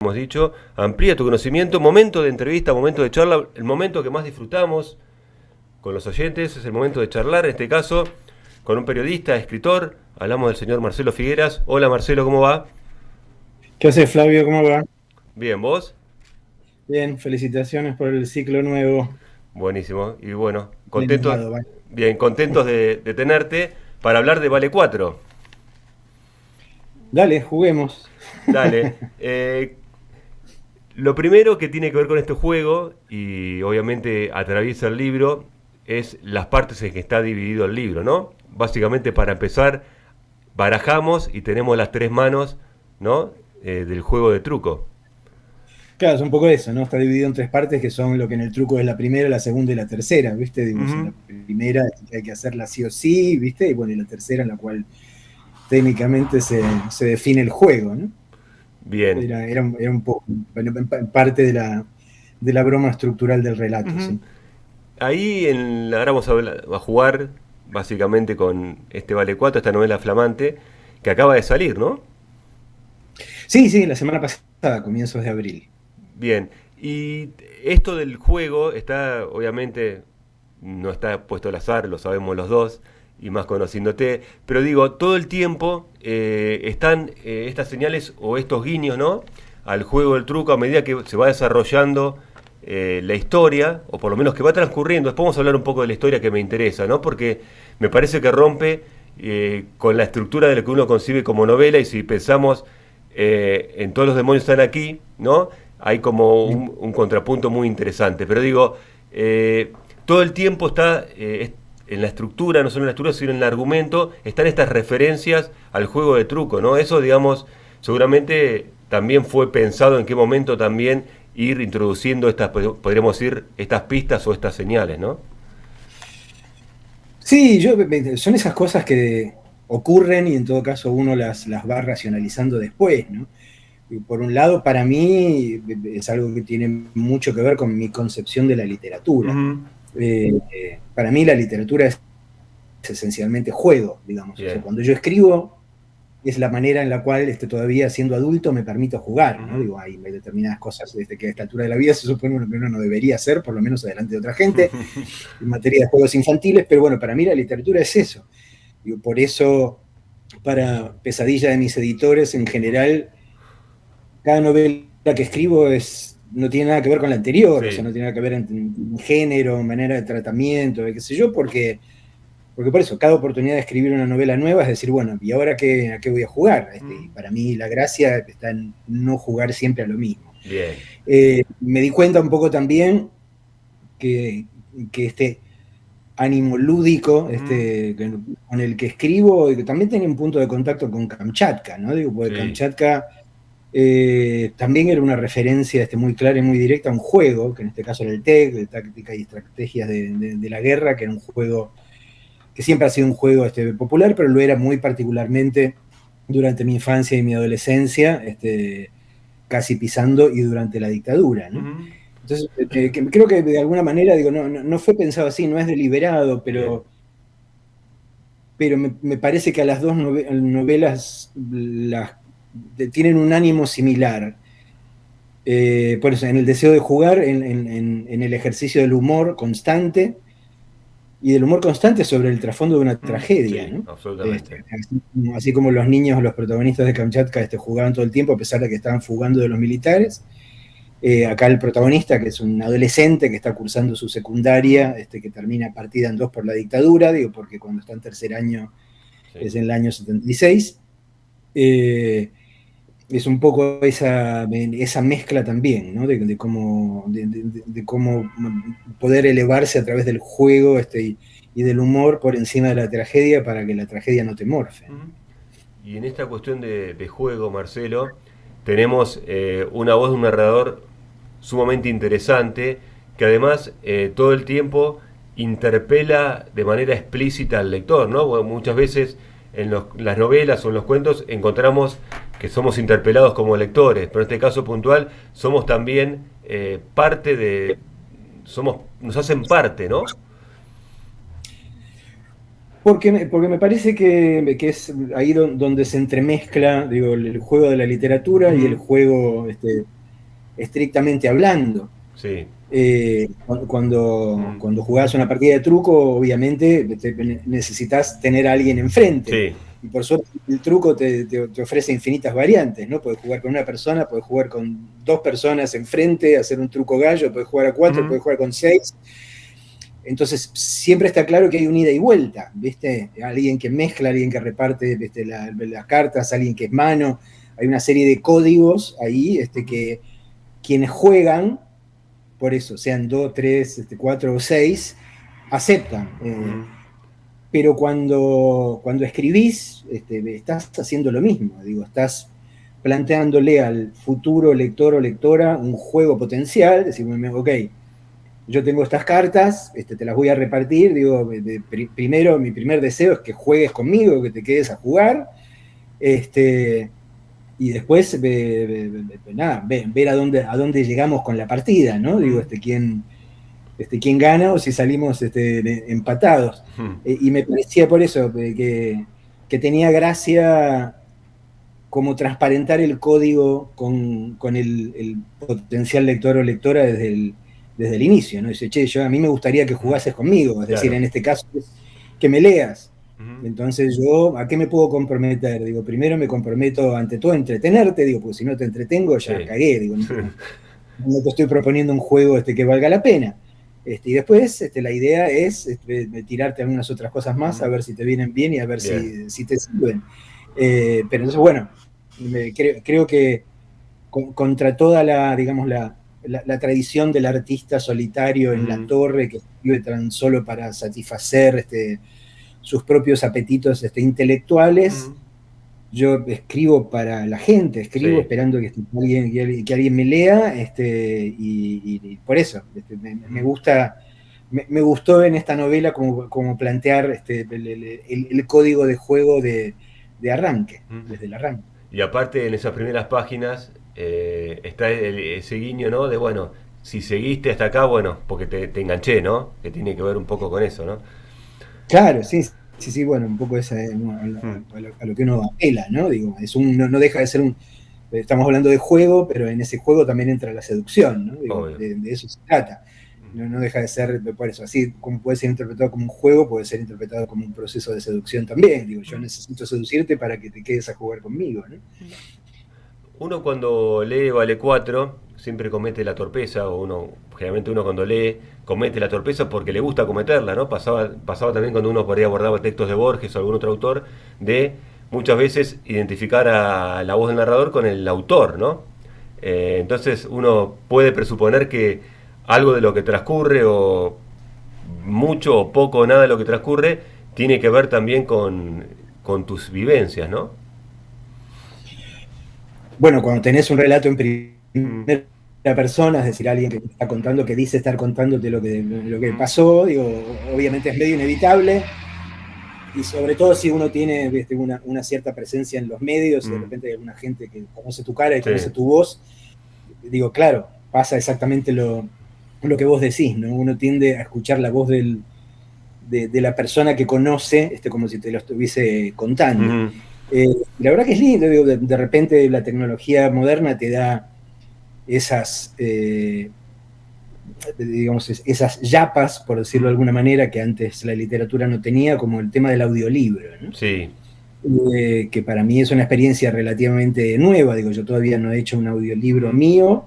hemos dicho, amplía tu conocimiento, momento de entrevista, momento de charla, el momento que más disfrutamos con los oyentes, es el momento de charlar, en este caso, con un periodista, escritor, hablamos del señor Marcelo Figueras. Hola Marcelo, ¿cómo va? ¿Qué haces, Flavio? ¿Cómo va? Bien, ¿vos? Bien, felicitaciones por el ciclo nuevo. Buenísimo, y bueno, Bien contentos, hilado, ¿vale? bien, contentos de tenerte para hablar de Vale 4. Dale, juguemos. Dale, lo primero que tiene que ver con este juego, y obviamente atraviesa el libro, es las partes en que está dividido el libro, ¿no? Básicamente, para empezar, barajamos y tenemos las tres manos, ¿no? Del juego de truco. Claro, es un poco eso, ¿no? Está dividido en tres partes que son lo que en el truco es la primera, la segunda y la tercera, ¿viste? Digo, si Ujú. la primera hay que hacerla sí o sí, ¿viste? Y bueno, y la tercera en la cual técnicamente se define el juego, ¿no? Bien. Era un poco parte de la broma estructural del relato, Ujú. ¿sí? Ahora vamos a jugar básicamente con este Vale 4, esta novela flamante, que acaba de salir, ¿no? Sí, sí, la semana pasada, comienzos de abril. Bien, y esto del juego está, obviamente, no está puesto al azar, lo sabemos los dos, y más conociéndote, pero digo, todo el tiempo están estas señales o estos guiños, ¿no? Al juego del truco a medida que se va desarrollando la historia, o por lo menos que va transcurriendo. Después vamos a hablar un poco de la historia que me interesa, ¿no? Porque me parece que rompe con la estructura de lo que uno concibe como novela, y si pensamos en Todos los demonios están aquí, ¿no? Hay como un contrapunto muy interesante. Pero digo, todo el tiempo está en la estructura, no solo en la estructura, sino en el argumento, están estas referencias al juego de truco, ¿no? Eso, digamos, seguramente también fue pensado en qué momento también ir introduciendo estas, podríamos decir, estas pistas o estas señales, ¿no? Sí, son esas cosas que ocurren y en todo caso uno las va racionalizando después, ¿no? Y por un lado, para mí es algo que tiene mucho que ver con mi concepción de la literatura. Ujú. Para mí la literatura es esencialmente juego, digamos. O sea, Bien. cuando yo escribo es la manera en la cual todavía siendo adulto me permito jugar, ¿no? Ujú. Digo, hay determinadas cosas desde que a esta altura de la vida se supone que uno no debería hacer, por lo menos adelante de otra gente, en materia de juegos infantiles, pero bueno, para mí la literatura es eso. Digo, por eso, para pesadilla de mis editores, en general, cada novela que escribo no tiene nada que ver con la anterior, o sea, Sí. no tiene nada que ver en género, manera de tratamiento, qué sé yo, porque por eso, cada oportunidad de escribir una novela nueva es decir, bueno, ¿y ahora a qué voy a jugar? Y para mí la gracia está en no jugar siempre a lo mismo. Bien. Me di cuenta un poco también que, que este ánimo lúdico Ujú. con el que escribo, que también tenía un punto de contacto con Kamchatka, ¿no? Digo, porque Sí. Kamchatka también era una referencia muy clara y muy directa a un juego, que en este caso era el TEC, de táctica y estrategias de la guerra, que era un juego que siempre ha sido un juego popular, pero lo era muy particularmente durante mi infancia y mi adolescencia, casi pisando y durante la dictadura, ¿no? Ujú. Entonces, creo que de alguna manera, digo, no fue pensado así, no es deliberado, Bien. pero me parece que a las dos novelas tienen un ánimo similar. Por eso, en el deseo de jugar, en el ejercicio del humor constante, y del humor constante sobre el trasfondo de una Mm. tragedia, Sí, ¿no? absolutamente. Así como los niños, los protagonistas de Kamchatka jugaban todo el tiempo a pesar de que estaban fugando de los militares. Acá el protagonista, que es un adolescente que está cursando su secundaria, Ujú. que termina partida en dos por la dictadura, digo, porque cuando está en tercer año Sí. es en el año 76. Es un poco esa mezcla también, ¿no? De cómo poder elevarse a través del juego y del humor por encima de la tragedia para que la tragedia no te morfe, ¿no? Ujú. Y en esta cuestión de juego, Marcelo, tenemos una voz de un narrador sumamente interesante, que además todo el tiempo interpela de manera explícita al lector, ¿no? Bueno, muchas veces en las novelas o en los cuentos encontramos que somos interpelados como lectores, pero en este caso puntual somos también parte nos hacen parte, ¿no? Porque me parece que es ahí donde se entremezcla, digo, el juego de la literatura y el Ujú. juego estrictamente hablando. Sí. Cuando jugás una partida de truco, obviamente necesitas tener a alguien enfrente. Sí. Y por suerte el truco te ofrece infinitas variantes, ¿no? Puedes jugar con una persona, puedes jugar con 2 personas enfrente, hacer un truco gallo, puedes jugar a 4, puedes jugar con 6. Entonces siempre está claro que hay un ida y vuelta, ¿viste? Alguien que mezcla, alguien que reparte, ¿viste? Las cartas, alguien que es mano. Hay una serie de códigos ahí que quienes juegan, por eso, sean 2, 3, 4 o 6, aceptan. Pero cuando escribís, estás haciendo lo mismo, digo, estás planteándole al futuro lector o lectora un juego potencial, decirme, ok, yo tengo estas cartas, te las voy a repartir, digo, primero, mi primer deseo es que juegues conmigo, que te quedes a jugar, y después ver a dónde llegamos con la partida, ¿no? Digo, quién gana o si salimos empatados. Y me parecía por eso que tenía gracia como transparentar el código con el potencial lector o lectora desde el inicio, ¿no? Dice, che, a mí me gustaría que jugases conmigo, es decir, en este caso, que me leas. Entonces yo, ¿a qué me puedo comprometer? Digo, primero me comprometo ante todo a entretenerte, digo, porque si no te entretengo ya cagué, digo, no te estoy proponiendo un juego que valga la pena. Y después la idea es tirarte algunas otras cosas más, a ver si te vienen bien y a ver si te sirven. Pero entonces, bueno, creo que contra toda digamos, la tradición del artista solitario en la torre que escribe tan solo para satisfacer sus propios apetitos intelectuales, yo escribo para la gente, escribo esperando que alguien me lea, y por eso me gustó en esta novela como plantear el código de juego de arranque, desde el arranque. Y aparte en esas primeras páginas está ese guiño, ¿no? De bueno, si seguiste hasta acá, bueno, porque te enganché, ¿no? Que tiene que ver un poco con eso, ¿no? Claro, sí, bueno, un poco esa, a lo que uno apela, ¿no? Digo, no deja de ser estamos hablando de juego, pero en ese juego también entra la seducción, ¿no? Digo, de eso se trata. No deja de ser, por eso, así como puede ser interpretado como un juego, puede ser interpretado como un proceso de seducción también. Digo, yo necesito seducirte para que te quedes a jugar conmigo, ¿no? Uno cuando lee Vale 4 siempre comete la torpeza, generalmente uno cuando lee comete la torpeza porque le gusta cometerla, ¿no? Pasaba también cuando uno por ahí abordaba textos de Borges o algún otro autor, de muchas veces identificar a la voz del narrador con el autor, ¿no? Entonces uno puede presuponer que algo de lo que transcurre, o mucho o poco o nada de lo que transcurre, tiene que ver también con tus vivencias, ¿no? Bueno, cuando tenés un relato en primera persona, es decir, alguien que te está contando, que dice estar contándote lo que pasó, digo, obviamente es medio inevitable, y sobre todo si uno tiene una cierta presencia en los medios, y de repente hay alguna gente que conoce tu cara y conoce tu voz, digo, claro, pasa exactamente lo que vos decís, ¿no? Uno tiende a escuchar la voz de la persona que conoce, como si te lo estuviese contando. La verdad que es lindo, digo, de repente la tecnología moderna te da esas, digamos, esas yapas, por decirlo de alguna manera, que antes la literatura no tenía, como el tema del audiolibro, ¿no? Sí. Que para mí es una experiencia relativamente nueva, digo, yo todavía no he hecho un audiolibro mío.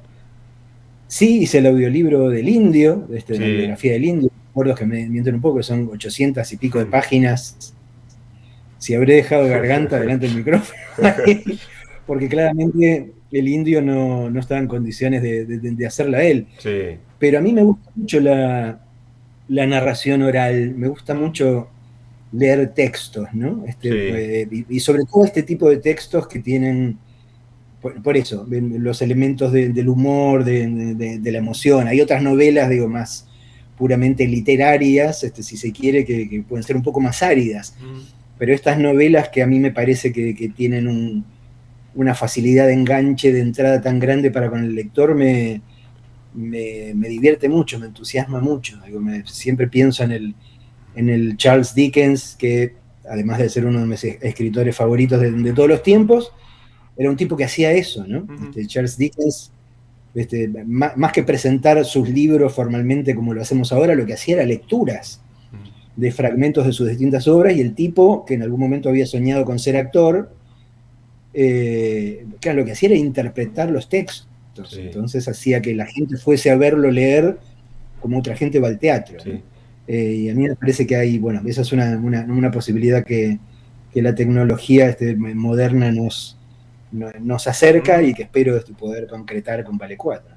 Sí, hice el audiolibro del Indio, la biografía del Indio, recuerdo que me mienten un poco, son 800 y pico de páginas. Si habré dejado garganta delante del micrófono, porque claramente el Indio no estaba en condiciones de hacerla él. Sí. Pero a mí me gusta mucho la narración oral, me gusta mucho leer textos, ¿no? Y sobre todo este tipo de textos que tienen, por eso, los elementos del humor, de la emoción. Hay otras novelas, digo, más puramente literarias, si se quiere, que pueden ser un poco más áridas. Pero estas novelas que a mí me parece que tienen una facilidad de enganche, de entrada tan grande para con el lector, me divierte mucho, me entusiasma mucho. Siempre pienso en el Charles Dickens, que además de ser uno de mis escritores favoritos de todos los tiempos, era un tipo que hacía eso, ¿no? Charles Dickens más que presentar sus libros formalmente como lo hacemos ahora, lo que hacía era lecturas de fragmentos de sus distintas obras, y el tipo, que en algún momento había soñado con ser actor, claro, lo que hacía era interpretar los textos. Sí. Entonces hacía que la gente fuese a verlo leer como otra gente va al teatro. Sí. Y a mí me parece que hay, bueno, esa es una posibilidad que la tecnología moderna nos acerca y que espero poder concretar con Vale 4.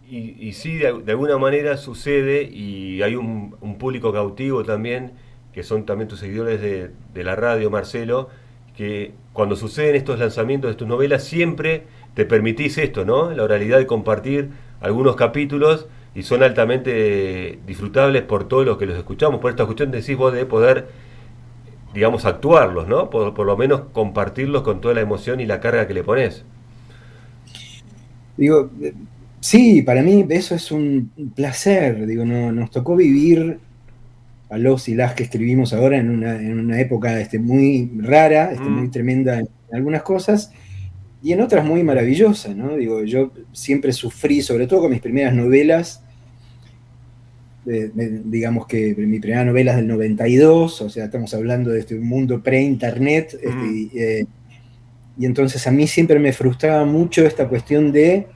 Y sí, de alguna manera sucede, y hay un público cautivo también, que son también tus seguidores de la radio, Marcelo, que cuando suceden estos lanzamientos de tus novelas siempre te permitís esto, ¿no? La oralidad de compartir algunos capítulos, y son altamente disfrutables por todos los que los escuchamos. Por esta cuestión decís vos de poder, digamos, actuarlos, ¿no? Por lo menos compartirlos con toda la emoción y la carga que le pones. Digo, sí, para mí eso es un placer. Digo, nos tocó vivir a los y las que escribimos ahora en una época muy rara, muy tremenda en algunas cosas, y en otras muy maravillosa, ¿no? Digo, yo siempre sufrí, sobre todo con mis primeras novelas, digamos que mi primera novela es del 92, o sea, estamos hablando de un mundo pre-internet, y entonces a mí siempre me frustraba mucho esta cuestión de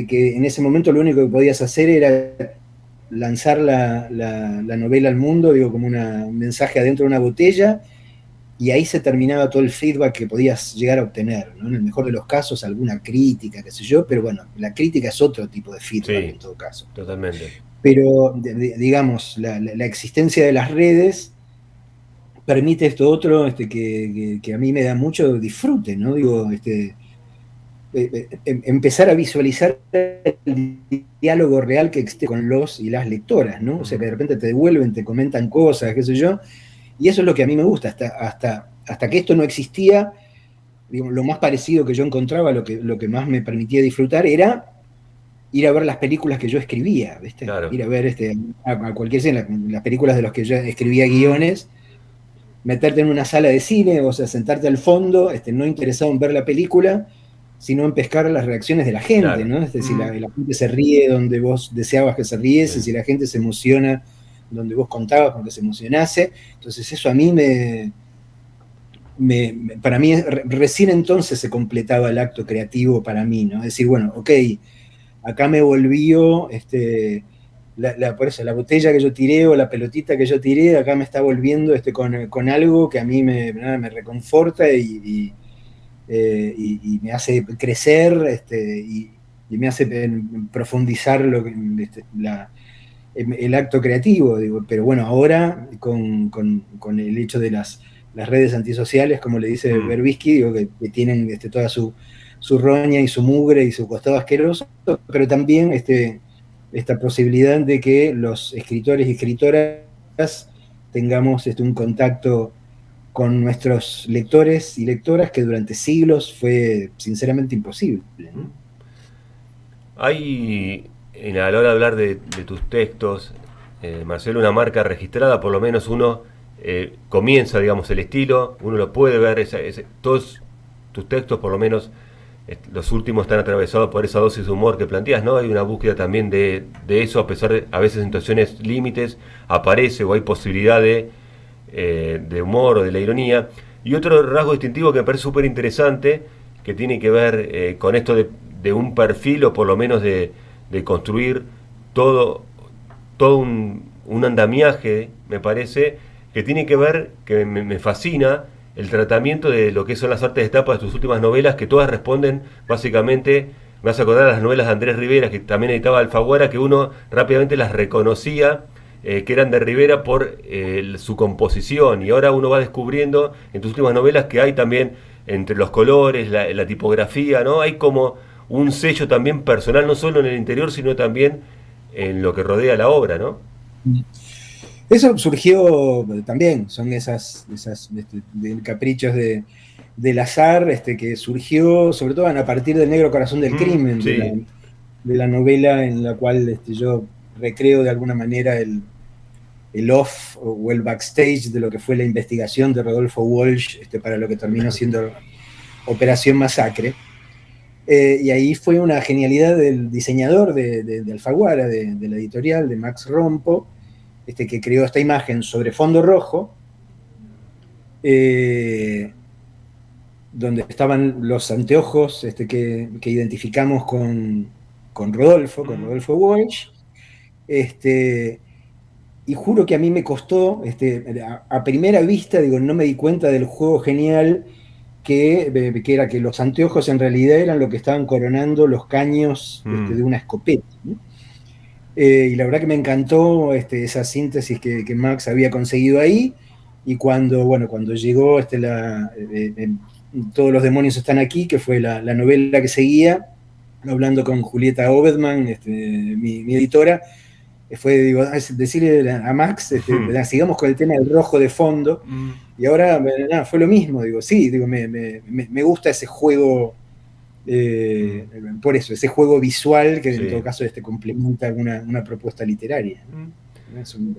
que en ese momento lo único que podías hacer era lanzar la novela al mundo, digo, como un mensaje adentro de una botella, y ahí se terminaba todo el feedback que podías llegar a obtener, ¿no? En el mejor de los casos, alguna crítica, qué sé yo, pero bueno, la crítica es otro tipo de feedback, sí, en todo caso. Totalmente. Pero, digamos, la existencia de las redes permite esto otro, que a mí me da mucho disfrute, ¿no? Digo, empezar a visualizar el diálogo real que existe con los y las lectoras, ¿no? O sea, que de repente te devuelven, te comentan cosas, qué sé yo, y eso es lo que a mí me gusta. Hasta que esto no existía, digamos, lo más parecido que yo encontraba, lo que más me permitía disfrutar era ir a ver las películas que yo escribía, ¿viste? Claro. Ir a ver a cualquier cine, las películas de las que yo escribía guiones, meterte en una sala de cine, o sea, sentarte al fondo, no interesado en ver la película, sino en pescar las reacciones de la gente, claro, ¿no? Es decir, la gente se ríe donde vos deseabas que se riese, si la gente se emociona donde vos contabas con que se emocionase. Entonces eso a mí para mí recién entonces se completaba el acto creativo para mí, ¿no? Es decir, bueno, ok, acá me volvió por eso, la botella que yo tiré o la pelotita que yo tiré, acá me está volviendo con algo que a mí me reconforta y me hace crecer, y me hace profundizar el acto creativo, digo. Pero bueno, ahora con el hecho de las redes antisociales, como le dice Berbisky, digo, que tienen toda su roña y su mugre y su costado asqueroso, pero también esta posibilidad de que los escritores y escritoras tengamos un contacto con nuestros lectores y lectoras que durante siglos fue sinceramente imposible, ¿no? Hay, a la hora de hablar de tus textos, Marcelo, una marca registrada, por lo menos uno comienza, digamos, el estilo, uno lo puede ver, todos tus textos, por lo menos los últimos, están atravesados por esa dosis de humor que planteas, ¿no? Hay una búsqueda también de eso, a pesar de, a veces en situaciones límites, aparece o hay posibilidad de humor o de la ironía. Y otro rasgo distintivo que me parece súper interesante, que tiene que ver con esto de un perfil, o por lo menos de construir todo un andamiaje, me parece, que tiene que ver, que me fascina, el tratamiento de lo que son las artes de tapa de tus últimas novelas, que todas responden básicamente, me hace acordar a las novelas de Andrés Rivera, que también editaba Alfaguara, que uno rápidamente las reconocía, que eran de Rivera por su composición, y ahora uno va descubriendo en tus últimas novelas que hay también, entre los colores, la tipografía, ¿no? Hay como un sello también personal, no solo en el interior, sino también en lo que rodea la obra, ¿no? Eso surgió también, son esas caprichos del azar, que surgió sobre todo a partir del Negro Corazón del Crimen, sí, de la novela en la cual yo recreo de alguna manera el off o el backstage de lo que fue la investigación de Rodolfo Walsh para lo que terminó siendo Operación Masacre. Y ahí fue una genialidad del diseñador de Alfaguara, de la editorial, de Max Rompo, que creó esta imagen sobre fondo rojo, donde estaban los anteojos que identificamos con Rodolfo Walsh. Y juro que a mí me costó, a primera vista, digo, no me di cuenta del juego genial que era que los anteojos en realidad eran lo que estaban coronando los caños de una escopeta, ¿no? Y la verdad que me encantó esa síntesis que Max había conseguido ahí, y cuando llegó Todos los demonios están aquí, que fue la novela que seguía, hablando con Julieta Obedman, mi editora, fue decirle a Max, sigamos con el tema del rojo de fondo, y ahora fue lo mismo, me gusta ese juego, por eso, ese juego visual que en todo caso complementa una propuesta literaria, ¿no? Es un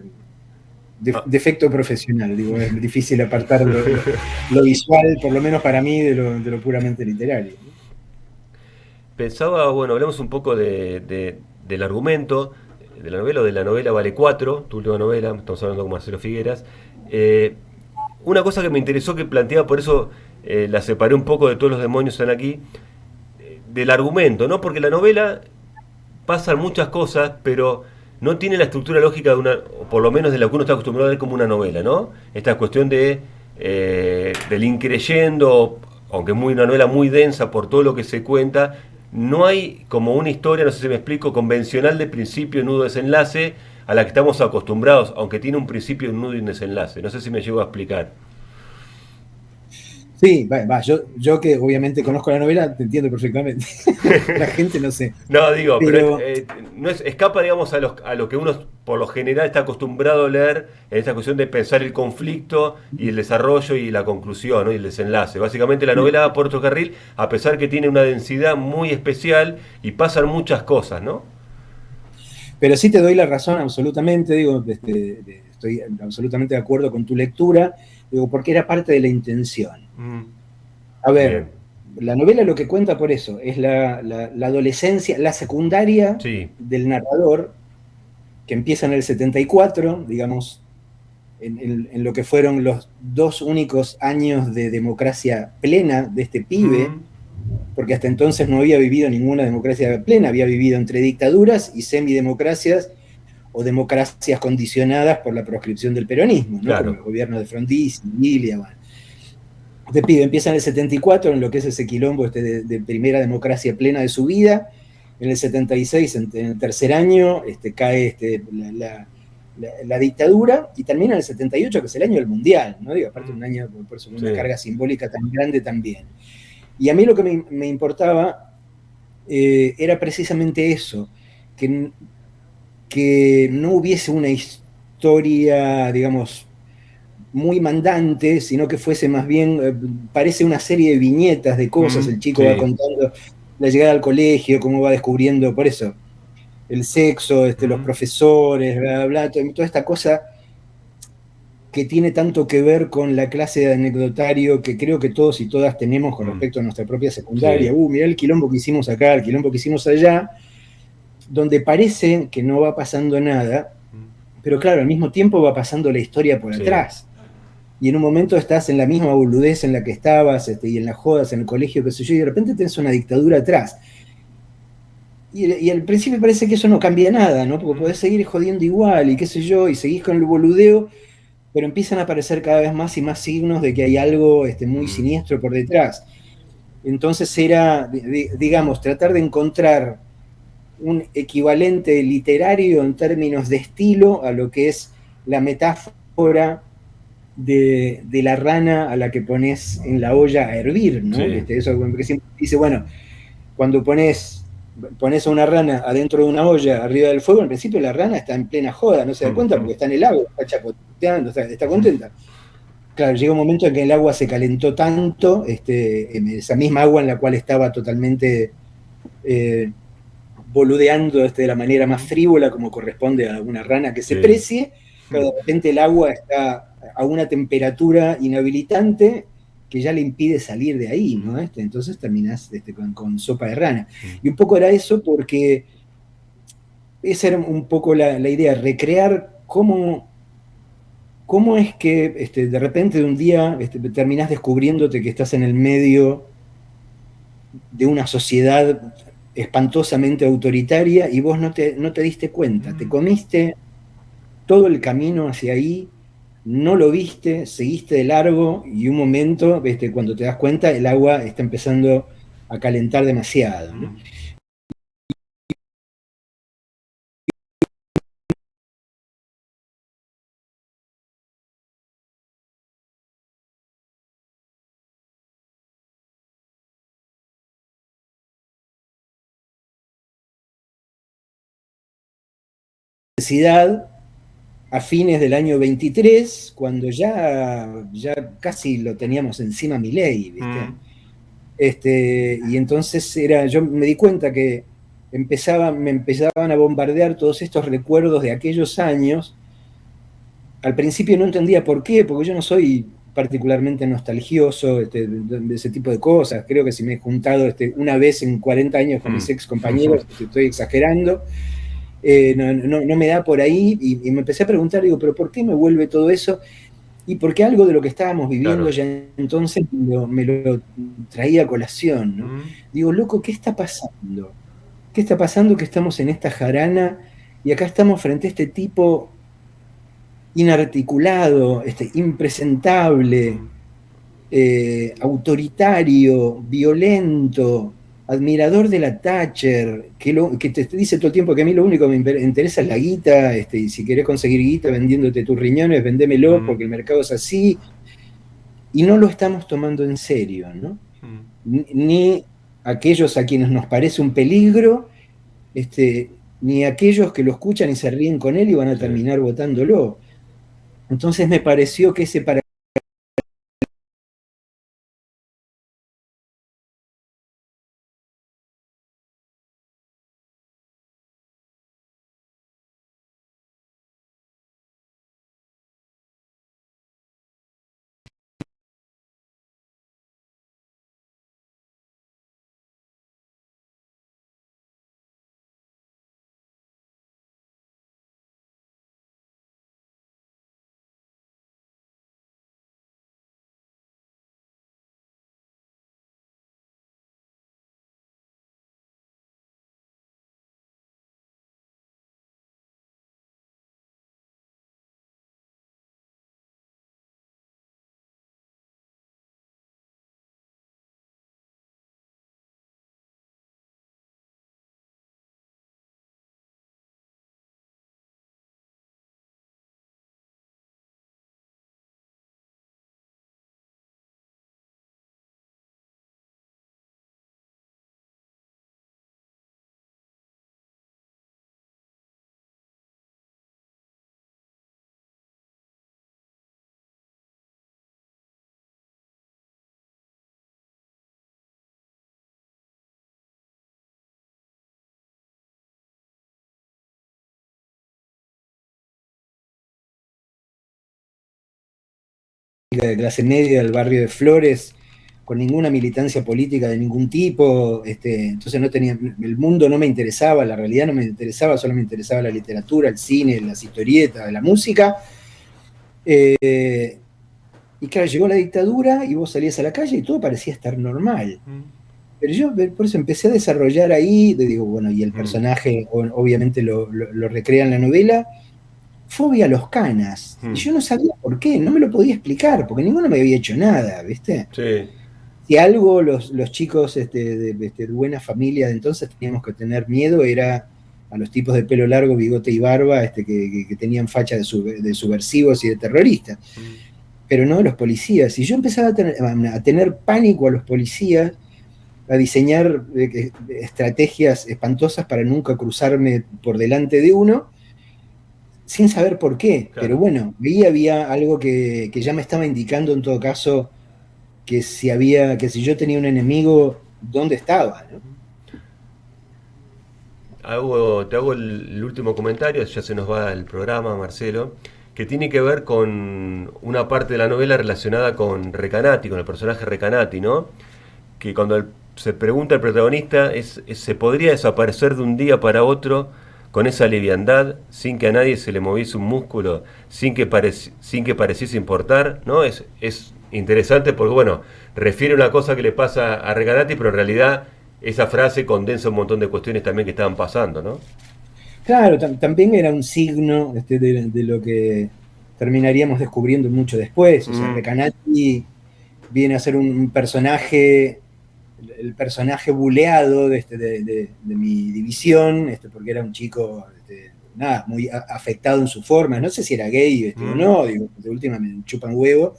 defecto profesional, es difícil apartar lo visual, por lo menos para mí, de lo puramente literario, ¿no? Pensaba, bueno, hablamos un poco del argumento de la novela, o de la novela Vale 4, tu última novela, estamos hablando con Marcelo Figueras. Una cosa que me interesó, que planteaba, por eso la separé un poco de Todos los demonios están aquí, del argumento, ¿no? Porque la novela pasan muchas cosas, pero no tiene la estructura lógica de una, o por lo menos de lo que uno está acostumbrado a ver como una novela, ¿no? Esta cuestión del increyendo, aunque es una novela muy densa por todo lo que se cuenta, no hay como una historia, no sé si me explico, convencional de principio, nudo, desenlace, a la que estamos acostumbrados, aunque tiene un principio, un nudo y un desenlace. No sé si me llego a explicar. Sí, yo que obviamente conozco la novela, te entiendo perfectamente. La gente no sé. No, digo, pero no escapa, digamos, a lo que uno por lo general está acostumbrado a leer en esta cuestión de pensar el conflicto y el desarrollo y la conclusión, ¿no? Y el desenlace. Básicamente la novela va por otro carril, a pesar que tiene una densidad muy especial y pasan muchas cosas, ¿no? Pero sí te doy la razón absolutamente, estoy absolutamente de acuerdo con tu lectura, porque era parte de la intención. A ver, la novela lo que cuenta por eso es la adolescencia, la secundaria del narrador, que empieza en el 74, digamos, en lo que fueron los 2 únicos años de democracia plena de este pibe, porque hasta entonces no había vivido ninguna democracia plena, había vivido entre dictaduras y semidemocracias o democracias condicionadas por la proscripción del peronismo, ¿no? Claro. Como el gobierno de Frondizi, Emilia, bueno. Este pibe empieza en el 74, en lo que es ese quilombo de primera democracia plena de su vida. En el 76, en el tercer año, cae la dictadura, y termina en el 78, que es el año del Mundial, ¿no? Aparte un año, por eso, una carga simbólica tan grande también. Y a mí lo que me importaba era precisamente eso, que no hubiese una historia, digamos, muy mandante, sino que fuese más bien, parece una serie de viñetas de cosas. El chico va contando la llegada al colegio, cómo va descubriendo, por eso, el sexo, los profesores, bla, bla, toda esta cosa que tiene tanto que ver con la clase de anecdotario que creo que todos y todas tenemos con respecto a nuestra propia secundaria. Mirá el quilombo que hicimos acá, el quilombo que hicimos allá, donde parece que no va pasando nada, pero claro, al mismo tiempo va pasando la historia por atrás. Y en un momento estás en la misma boludez en la que estabas, y en las jodas, en el colegio, qué sé yo, y de repente tenés una dictadura atrás. Y al principio parece que eso no cambia nada, ¿no? Porque podés seguir jodiendo igual, y qué sé yo, y seguís con el boludeo, pero empiezan a aparecer cada vez más y más signos de que hay algo muy siniestro por detrás. Entonces era, digamos, tratar de encontrar un equivalente literario en términos de estilo a lo que es la metáfora de la rana a la que pones en la olla a hervir, ¿no? Eso, porque siempre dice, bueno, cuando pones a una rana adentro de una olla arriba del fuego, al principio la rana está en plena joda, no se da cuenta porque está en el agua, está chapoteando, está contenta. Claro, llega un momento en que el agua se calentó tanto, esa misma agua en la cual estaba totalmente boludeando de la manera más frívola como corresponde a una rana que se precie, pero de repente el agua está a una temperatura inhabilitante que ya le impide salir de ahí, ¿no? Entonces terminás con sopa de rana. Y un poco era eso porque esa era un poco la idea, recrear cómo es que de repente de un día terminás descubriéndote que estás en el medio de una sociedad espantosamente autoritaria y vos no te diste cuenta, te comiste todo el camino hacia ahí, no lo viste, seguiste de largo y un momento, cuando te das cuenta, el agua está empezando a calentar demasiado, ¿no? Necesidad a fines del año 23, cuando ya casi lo teníamos encima Milei, ¿viste? Y entonces yo me di cuenta que me empezaban a bombardear todos estos recuerdos de aquellos años. Al principio no entendía por qué, porque yo no soy particularmente nostalgioso de ese tipo de cosas. Creo que si me he juntado una vez en 40 años con mis ex compañeros, estoy exagerando. No me da por ahí y me empecé a preguntar, digo, pero ¿por qué me vuelve todo eso? Y porque algo de lo que estábamos viviendo ya entonces me lo traía a colación, ¿no? Digo, loco, ¿qué está pasando? ¿Qué está pasando que estamos en esta jarana y acá estamos frente a este tipo inarticulado, impresentable, autoritario, violento, admirador de la Thatcher, que te dice todo el tiempo que a mí lo único que me interesa es la guita, y si querés conseguir guita vendiéndote tus riñones, vendémelo porque el mercado es así, y no lo estamos tomando en serio, ¿no? Ni aquellos a quienes nos parece un peligro, ni aquellos que lo escuchan y se ríen con él y van a terminar votándolo. Entonces me pareció que ese para de clase media del barrio de Flores, con ninguna militancia política de ningún tipo, entonces el mundo no me interesaba, la realidad no me interesaba, solo me interesaba la literatura, el cine, las historietas, la música. Y claro, llegó la dictadura y vos salías a la calle y todo parecía estar normal. Pero yo por eso empecé a desarrollar ahí, digo, bueno, y el personaje obviamente lo recrea en la novela, fobia a los canas. Y yo no sabía por qué, no me lo podía explicar, porque ninguno me había hecho nada, ¿viste? Sí. Si algo los chicos de buena familia de entonces teníamos que tener miedo era a los tipos de pelo largo, bigote y barba, que tenían facha de subversivos y de terroristas. Pero no de los policías. Y yo empezaba a tener pánico a los policías, a diseñar estrategias espantosas para nunca cruzarme por delante de uno, sin saber por qué. Claro. Pero bueno, ahí había algo que ya me estaba indicando en todo caso que si yo tenía un enemigo, ¿dónde estaba? ¿No? Te hago el último comentario, ya se nos va el programa, Marcelo. que tiene que ver con una parte de la novela relacionada con Recanati, con el personaje Recanati, ¿no? Que cuando se pregunta el protagonista, ¿se podría desaparecer de un día para otro con esa liviandad, sin que a nadie se le moviese un músculo, sin que pareciese importar? ¿No? Es interesante porque, bueno, refiere una cosa que le pasa a Recanati, pero en realidad esa frase condensa un montón de cuestiones también que estaban pasando, ¿no? Claro, también era un signo de lo que terminaríamos descubriendo mucho después. O sea, Recanati viene a ser un personaje, el personaje buleado de mi división, porque era un chico nada, muy afectado en su forma. No sé si era gay o no, digo, de última me chupan huevo,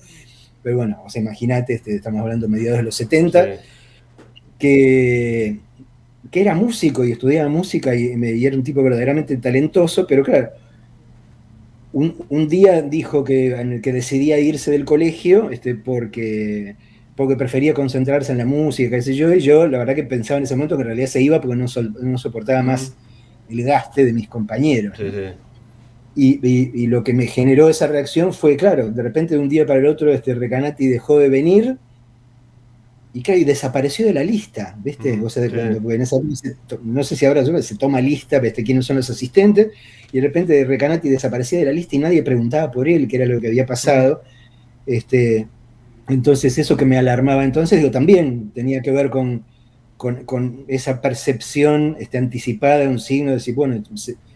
pero bueno, o sea, imagínate, estamos hablando de mediados de los 70, sí, que era músico y estudiaba música y era un tipo verdaderamente talentoso, pero claro, un día dijo que decidía irse del colegio porque prefería concentrarse en la música, qué sé yo, y yo la verdad que pensaba en ese momento que en realidad se iba porque no soportaba más el gaste de mis compañeros. Sí, sí. Y lo que me generó esa reacción fue, claro, de repente de un día para el otro Recanati dejó de venir y claro, y desapareció de la lista, ¿viste? O sea, sí, porque en esa, no sé si ahora se toma lista, ¿viste? Quiénes son los asistentes, y de repente Recanati desaparecía de la lista y nadie preguntaba por él, que era lo que había pasado. Entonces eso que me alarmaba entonces, digo, también tenía que ver con esa percepción anticipada de un signo, de decir, bueno,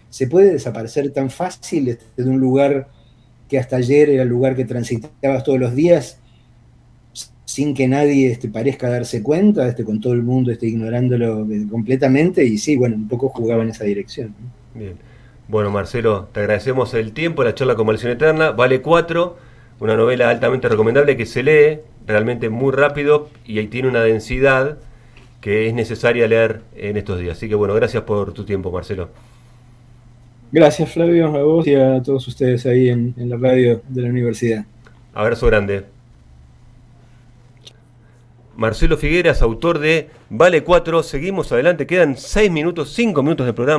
se puede desaparecer tan fácil de un lugar que hasta ayer era el lugar que transitabas todos los días, sin que nadie parezca darse cuenta, con todo el mundo ignorándolo completamente, y sí, bueno, un poco jugaba en esa dirección. Bien. Bueno, Marcelo, te agradecemos el tiempo, la charla con Maldición Eterna, vale 4, una novela altamente recomendable que se lee realmente muy rápido y ahí tiene una densidad que es necesaria leer en estos días. Así que bueno, gracias por tu tiempo, Marcelo. Gracias, Flavio, a vos y a todos ustedes ahí en la radio de la universidad. Abrazo grande. Marcelo Figueras, autor de Vale 4. Seguimos adelante, quedan 6 minutos, 5 minutos de programa.